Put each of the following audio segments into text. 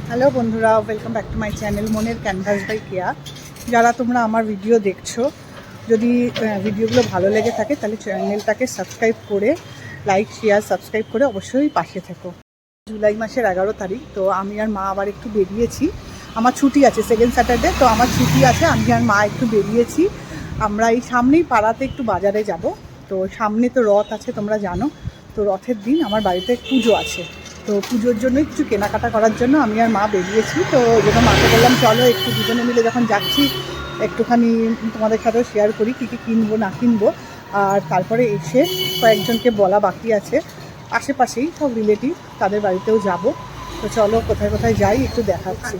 Hello বন্ধুরা, welcome back to my channel মনের canvas by কেয়া। যারা তোমরা আমার ভিডিও দেখছো, যদি ভিডিওগুলো ভালো লেগে থাকে তাহলে চ্যানেলটাকে সাবস্ক্রাইব করে লাইক শেয়ার সাবস্ক্রাইব করে অবশ্যই পাশে থেকো। জুলাই মাসের 11 তারিখ, তো আমি আর মা আবার একটু বেরিয়েছি। আমার ছুটি আছে, সেকেন্ড স্যাটারডে, তো আমার ছুটি আছে। আমি আর মা একটু বেরিয়েছি। আমরা এই সামনেই পাড়াতে একটু বাজারে যাব। তো সামনে তো রথ আছে, তোমরা জানো। তো রথের দিন আমার বাড়িতে পুজো আছে, তো পুজোর জন্য কিছু কেনাকাটা করার জন্য আমি আর মা বেরিয়েছি। তো যেটা মাকে বললাম চলো একটু দুজনে মিলে যখন যাচ্ছি একটুখানি তোমাদের সাথেও শেয়ার করি কী কী কিনবো না কিনবো। আর তারপরে এসে কয়েকজনকে বলা বাকি আছে, আশেপাশেই সব রিলেটিভ, তাদের বাড়িতেও যাব। তো চলো কোথায় কোথায় যাই একটু দেখাচ্ছি।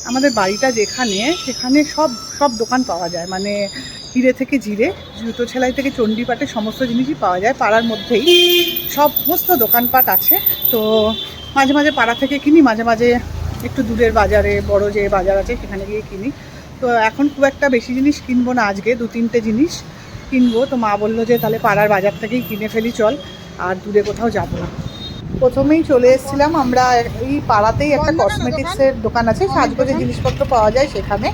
আমাদের বাড়িটা যেখানে, সেখানে সব সব দোকান পাওয়া যায়, মানে হিরে থেকে জিরে, জুতো সেলাই থেকে চণ্ডীপাটে সমস্ত জিনিসই পাওয়া যায় পাড়ার মধ্যেই। সমস্ত দোকানপাট আছে। তো মাঝে মাঝে পাড়া থেকে কিনি, মাঝে মাঝে একটু দূরের বাজারে, বড় যে বাজার আছে সেখানে গিয়ে কিনি। তো এখন খুব একটা বেশি জিনিস কিনবো না, আজকে 2-3টে জিনিস কিনবো। তো মা বললো যে তাহলে পাড়ার বাজার থেকেই কিনে ফেলি চল, আর দূরে কোথাও যাবো না। প্রথমেই চলে এসেছিলাম আমরা, এই পাড়াতেই একটা কসমেটিক্সের দোকান আছে, সাজগোজের জিনিসপত্র পাওয়া যায় সেখানে।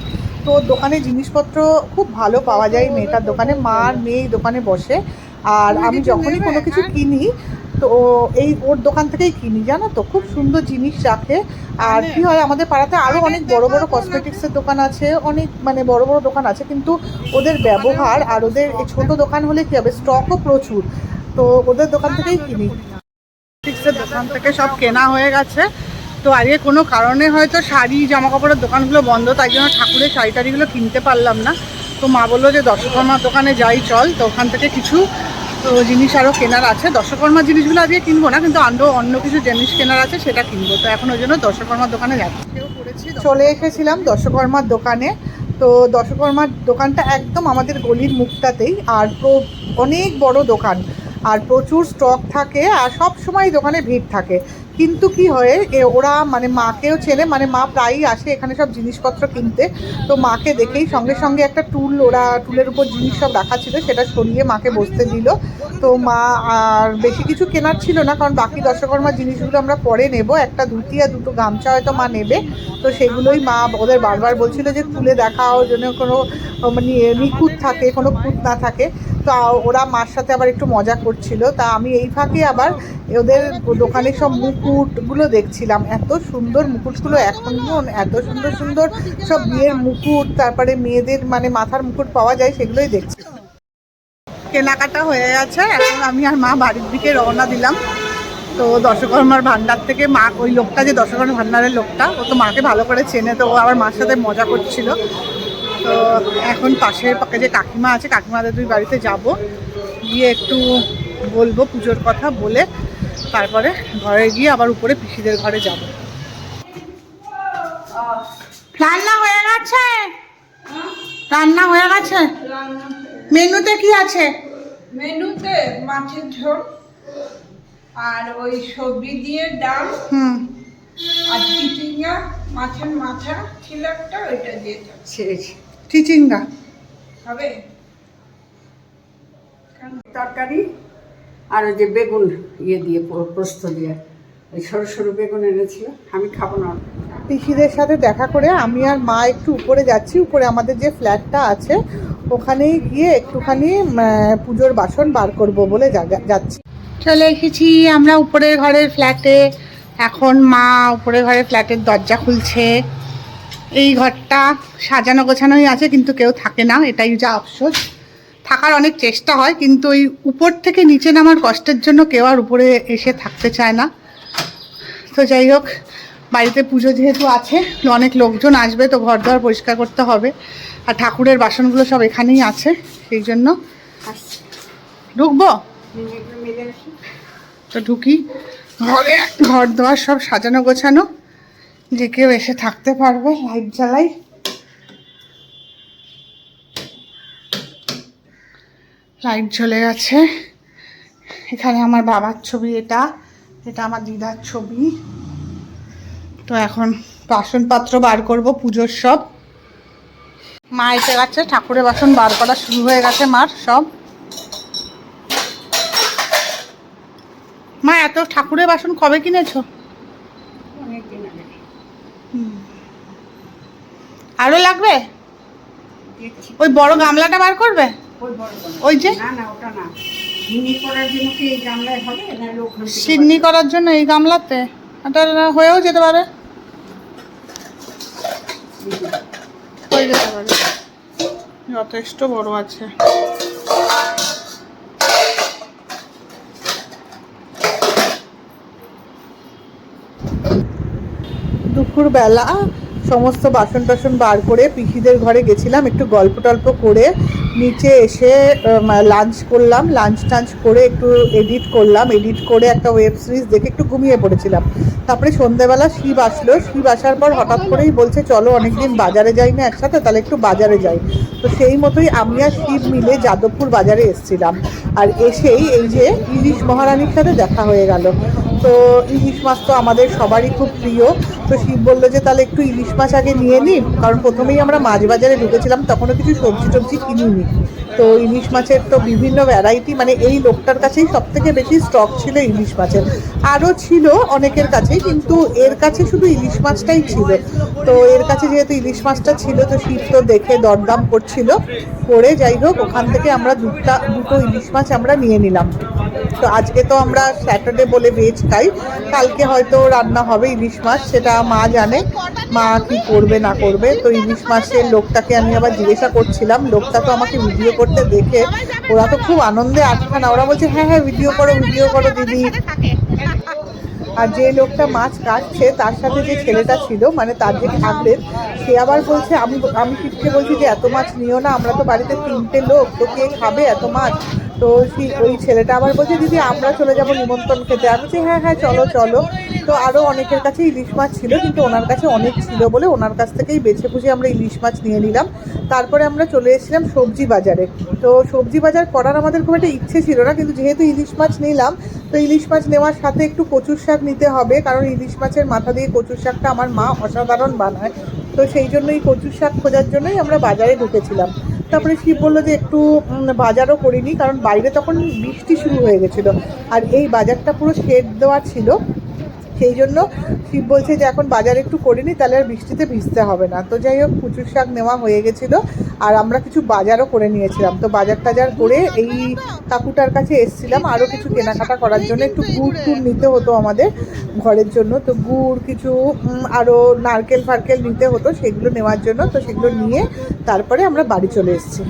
তো দোকানে জিনিসপত্র খুব ভালো পাওয়া যায়। মেয়েটার দোকানে, মা আর মেয়ে এই দোকানে বসে। আর আমি যখনই কোনো কিছু কিনি তো এই ওর দোকান থেকেই কিনি, জানো তো, খুব সুন্দর জিনিস রাখে। আর কি হয়, আমাদের পাড়াতে আরও অনেক বড় বড় কসমেটিক্সের দোকান আছে, অনেক মানে বড় বড় দোকান আছে, কিন্তু ওদের ব্যবহার আর ওদের এই ছোটো দোকান হলে কী হবে, স্টকও প্রচুর। তো ওদের দোকান থেকেই কিনি। দোকান থেকে সব কেনা হয়ে গেছে। তো আজকে কোনো কারণে হয়তো শাড়ি জামা কাপড়ের দোকানগুলো বন্ধ, তাই জন্য ঠাকুরের শাড়ি টাড়িগুলো কিনতে পারলাম না। তো মা বললো যে দশকর্মার দোকানে যাই চল, তো ওখান থেকে কিছু জিনিস আরও কেনার আছে। দশকর্মার জিনিসগুলো আজকে কিনবো না, কিন্তু অন্য কিছু জিনিস কেনার আছে, সেটা কিনবো। তো এখন ওই জন্য দশকর্মার দোকানে যাচ্ছি। চলে এসেছিলাম দশকর্মার দোকানে। তো দশকর্মার দোকানটা একদম আমাদের গলির মুখটাতেই, আর অনেক বড় দোকান, আর প্রচুর স্টক থাকে, আর সব সময় দোকানে ভিড় থাকে। কিন্তু কি হয়, ওরা মানে মাকেও চেনে, মানে মা প্রায়ই আসে এখানে সব জিনিসপত্র কিনতে। তো মাকে দেখেই সঙ্গে সঙ্গে একটা ওরা টুলের উপর জিনিস সব রাখা ছিল, সেটা সরিয়ে মাকে বসতে দিল। তো মা আর বেশি কিছু কেনার ছিল না, কারণ বাকি দশকর্মার জিনিসগুলো আমরা পরে নেব। একটা ধুতি আর 2টো গামছা হয়তো মা নেবে। তো সেগুলোই মা ওদের বারবার বলছিল যে খুলে দেখাও, যেন কোনো মানে নিখুঁত থাকে, কোনো খুঁত না থাকে। তো ওরা মার সাথে আবার একটু মজা করছিল। তা আমি এই ফাঁকে আবার ওদের দোকানে সব মুকুটগুলো দেখছিলাম। এত সুন্দর মুকুটগুলো, এখন এত সুন্দর সুন্দর সব বিয়ের মুকুট, তারপরে মেয়েদের মানে মাথার মুকুট পাওয়া যায়, সেগুলোই দেখছি। কেনাকাটা হয়ে গেছে, এখন আমি আর মা বাড়ির দিকে রওনা দিলাম। তো দশকর্মার ভান্ডার থেকে মা, ওই লোকটা যে দশকর্মার ভান্ডারের লোকটা, ও তো মাকে ভালো করে চেনে, তো ও আবার মার সাথে মজা করছিল। তো এখন পাশের যে কাকিমা আছে, কাকিমাদের দুই বাড়িতে যাব, গিয়ে একটু বলবো পুজোর কথা, বলে তারপরে ঘরে গিয়ে আবার উপরে পিসিদের ঘরে যাব। রান্না হয়ে গেছে, রান্না হয়ে গেছে। মেনুতে কি আছে? মেনুতে মাছের ঝোল আর ওই সবজি দিয়ে ডাল, আর চিচিঙ্গা মাছের মাথা ছিল একটা, ওইটা দিয়ে চিচিঙ্গা হবে তরকারি। আর ওই যে বেগুন দিয়ে পোস্ত দিয়ে, ওই সরু সরু বেগুন এনেছিল, আমি খাবো না। পিসিদের সাথে দেখা করে আমি আর মা একটু উপরে যাচ্ছি। উপরে আমাদের যে ফ্ল্যাটটা আছে ওখানেই গিয়ে একটুখানি পুজোর বাসন বার করব বলে যাচ্ছি। চলে এসেছি আমরা উপরের ঘরের ফ্ল্যাটে। এখন মা উপরের ঘরের ফ্ল্যাটের দরজা খুলছে। এই ঘরটা সাজানো গোছানোই আছে, কিন্তু কেউ থাকে না, এটাই যা আফসোস। থাকার অনেক চেষ্টা হয়, কিন্তু ওই উপর থেকে নিচে নামার কষ্টের জন্য কেউ আর উপরে এসে থাকতে চায় না। তো যাই হোক, বাড়িতে পুজো যেহেতু আছে, অনেক লোকজন আসবে, তো ঘর দর পরিষ্কার করতে হবে। আর ঠাকুরের বাসনগুলো সব এখানেই আছে, সেই জন্য ঢুকবো। তো ঢুকি ঘরে, ঘর দোয়ার সব সাজানো গোছানো, যে কেউ এসে থাকতে পারবে। লাইট জ্বালাই। লাইট জ্বলে গেছে। এখানে আমার বাবার ছবি, এটা আমার দিদার ছবি। তো এখন বাসনপত্র বার করব পুজোর সব। মা এসে গেছে, ঠাকুরের বাসন বার করা শুরু হয়ে গেছে মার সব। মা এত ঠাকুরের বাসন কবে কিনেছো? অনেকদিন আগে। আরো লাগবে? দেখছি ওই বড় গামলাটা বার করবে? ওই বড় গামলা। ওই যে না না ওটা না, সিন্নি করার জন্য কি এই গামলায় হবে? নাহলে ওখান থেকে সিন্নি করার জন্য এই গামলাতে এটা হয়েও যেতে পারে, হয়ে যেতে পারে, যথেষ্ট বড় আছে। দুপুরবেলা সমস্ত বাসন টাসন বার করে পিসিদের ঘরে গেছিলাম, একটু গল্প টল্প করে নিচে এসে লাঞ্চ করলাম, লাঞ্চ টাঞ্চ করে একটু এডিট করলাম, এডিট করে একটা ওয়েব সিরিজ দেখে একটু ঘুমিয়ে পড়েছিলাম। তারপরে সন্ধ্যেবেলা শিব আসলো, শিব আসার পর হঠাৎ করেই বলছে চলো অনেকদিন বাজারে যাই না একসাথে, তাহলে একটু বাজারে যাই। তো সেই মতোই আমি আর শিব মিলে যাদবপুর বাজারে এসেছিলাম। আর এসেই এই যে ইলিশ মহারানীর সাথে দেখা হয়ে গেল। তো ইলিশ মাছ তো আমাদের সবারই খুব প্রিয়। তো শিব বললো যে তাহলে একটু ইলিশ মাছ আগে নিয়ে নিই, কারণ প্রথমেই আমরা মাছ বাজারে ঢুকেছিলাম, তখনও কিছু সবজি টবজি কিনিনি। তো ইলিশ মাছের তো বিভিন্ন ভ্যারাইটি, মানে এই লোকটার কাছেই সব থেকে বেশি স্টক ছিল ইলিশ মাছের। আরও ছিল অনেকের কাছেই, কিন্তু এর কাছে শুধু ইলিশ মাছটাই ছিল। তো এর কাছে যেহেতু ইলিশ মাছটা ছিল, তো শিব তো দেখে দরদাম করছিল, করে যাই হোক ওখান থেকে আমরা দুটো ইলিশ মাছ আমরা নিয়ে নিলাম। তো আজকে তো আমরা স্যাটারডে বলে ভেজ খাই, কালকে হয়তো রান্না হবে ইলিশ মাছ, সেটা মা জানে, মা কি করবে না করবে। তো ইলিশ মাছের লোকটাকে আমি আবার জিজ্ঞাসা করছিলাম, লোকটা তো আমাকে ভিডিও করতে দেখে ওরা তো খুব আনন্দে আটকা না, ওরা বলছে হ্যাঁ হ্যাঁ ভিডিও করো দিদি। আর যে লোকটা মাছ কাটছে তার সাথে যে ছেলেটা ছিল, মানে তার যে খাগড়ের, সে আবার বলছে আমি শিবকে বলছি যে এত মাছ নিও না, আমরা তো বাড়িতে 3টে লোক, তো কে খাবে এত মাছ। তো ওই ছেলেটা আবার বলছে দিদি আমরা চলে যাবো নিমন্ত্রণ খেতে। আমি বলছি হ্যাঁ হ্যাঁ চলো চলো। তো আরও অনেকের কাছে ইলিশ মাছ ছিল, কিন্তু ওনার কাছে অনেক ছিল বলে ওনার কাছ থেকেই বেছে বুঝে আমরা ইলিশ মাছ নিয়ে নিলাম। তারপরে আমরা চলে এসেছিলাম সবজি বাজারে। তো সবজি বাজার করার আমাদের খুব একটা ইচ্ছে ছিল না, কিন্তু যেহেতু ইলিশ মাছ নিলাম, তো ইলিশ মাছ নেওয়ার সাথে একটু কচুর শাক নিতে হবে, কারণ ইলিশ মাছের মাথা দিয়ে কচুর শাকটা আমার মা অসাধারণ বানায়। তো সেই জন্যই কচুর শাক খোঁজার জন্যই আমরা বাজারে ঢুকেছিলাম। তারপরে শিব বললো যে একটু বাজারও করিনি, কারণ বাইরে তখন বৃষ্টি শুরু হয়ে গেছিলো, আর এই বাজারটা পুরো শেড দেওয়া ছিল, সেই জন্য শিব বলছে যে এখন বাজার একটু করিনি, তাহলে আর বৃষ্টিতে ভিজতে হবে না। তো যাই হোক কচুর শাক নেওয়া হয়ে গেছিলো, আর আমরা কিছু বাজারও করে নিয়েছিলাম। তো বাজার টাজার করে এই কাকুটার কাছে এসেছিলাম আরও কিছু কেনাকাটা করার জন্য, একটু গুড় টুড় নিতে হতো আমাদের ঘরের জন্য। তো গুড় কিছু আরও নারকেল ফারকেল নিতে হতো, সেগুলো নেওয়ার জন্য। তো সেগুলো নিয়ে তারপরে আমরা বাড়ি চলে এসেছি।